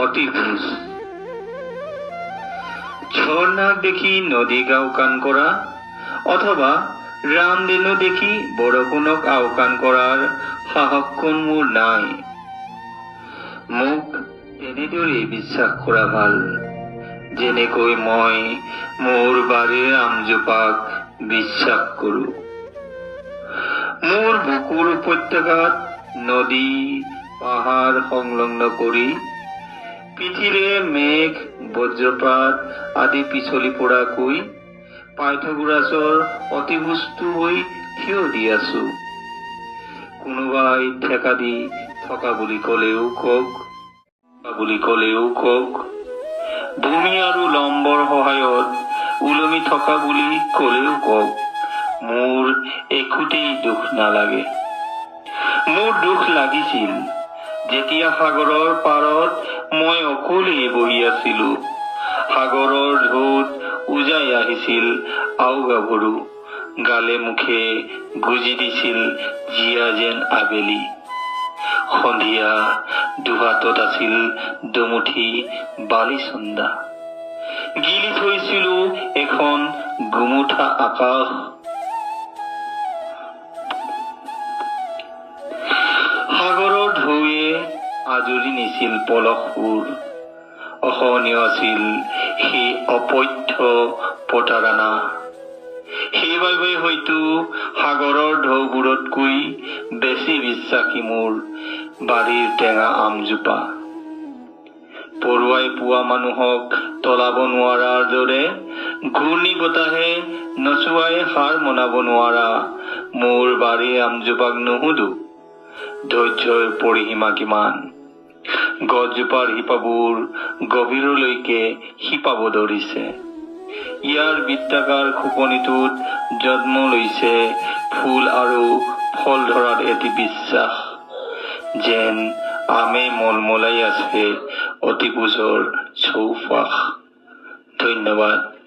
অতিভুজ। ঝৰ্ণাক দেখি নদীক আওকাণ কৰা অথবা ৰামধেনু দেখি বৰষুণক আওকাণ কৰাৰ সাহসকণ মোৰ নাই। মোক এনেদৰে বিশ্বাস কৰা ভাল, যেনেকৈ মই মোৰ বাৰীৰ আমজোপাক বিশ্বাস কৰোঁ। মোৰ বুকুৰ উপত্যকাত নদী পাহাৰ সংলগ্ন কৰি পিঠিৰে মেঘ বজ্ৰপাত আদি পিছলি পৰাকৈ পাইথগোৰাছৰ অতিভুজটো হৈ থিয় দি আছো। কোনোবাই ঠেকা দি থকা বুলি ক'লেও কওক, ভূমি আৰু লম্বৰ সহায়ত ওলমি থকা বুলি ক'লেও কওক, মোৰ একোতেই দুখ নালাগে। মোৰ দুখ লাগিছিল যেতিয়া সাগৰৰ পাৰত মই অকলেই বহি আছিলো। সাগৰৰ ঢৌত উজাই আহিছিল আওগাভৰু, গালে মুখে গুজি দিছিল জীয়া যেন আবেলি। সন্ধিয়া দুহাতত আছিল দুমুঠি বালিচন্দা। গিলি থৈছিলো এখন গুমুঠা আকাশ। সাগৰৰ ঢৌৱে আজৰি নিছিল পলসবোৰ। অসহনীয় আছিল সেই অপথ্য প্ৰতাৰণা। সেইবাবে হয়তো সাগৰৰ ঢৌবোৰতকৈ বেছি বিশ্বাসী মোৰ বাৰীৰ টেঙা আমজোপা। পৰুৱাই পোৱা মানুহক তলাব নোৱাৰাৰ দৰে ঘূৰ্ণি বতাহে নচুৱাই হাৰ মনাব নোৱাৰা মোৰ বাৰীৰ আমজোপাক নুসুধো ধৈৰ্যৰ পৰিসীমা কিমান। গছজোপাৰ শিপাবোৰ গভীৰলৈকে শিপাব ধৰিছে। ইয়াৰ বৃত্তাকাৰ খোপনিটোত জন্ম লৈছে ফুল আৰু ফল ধৰাৰ এটি বিশ্বাস, যেন আমে মলমলাই আছে অতিভুজৰ চৌপাশ। ধন্যবাদ।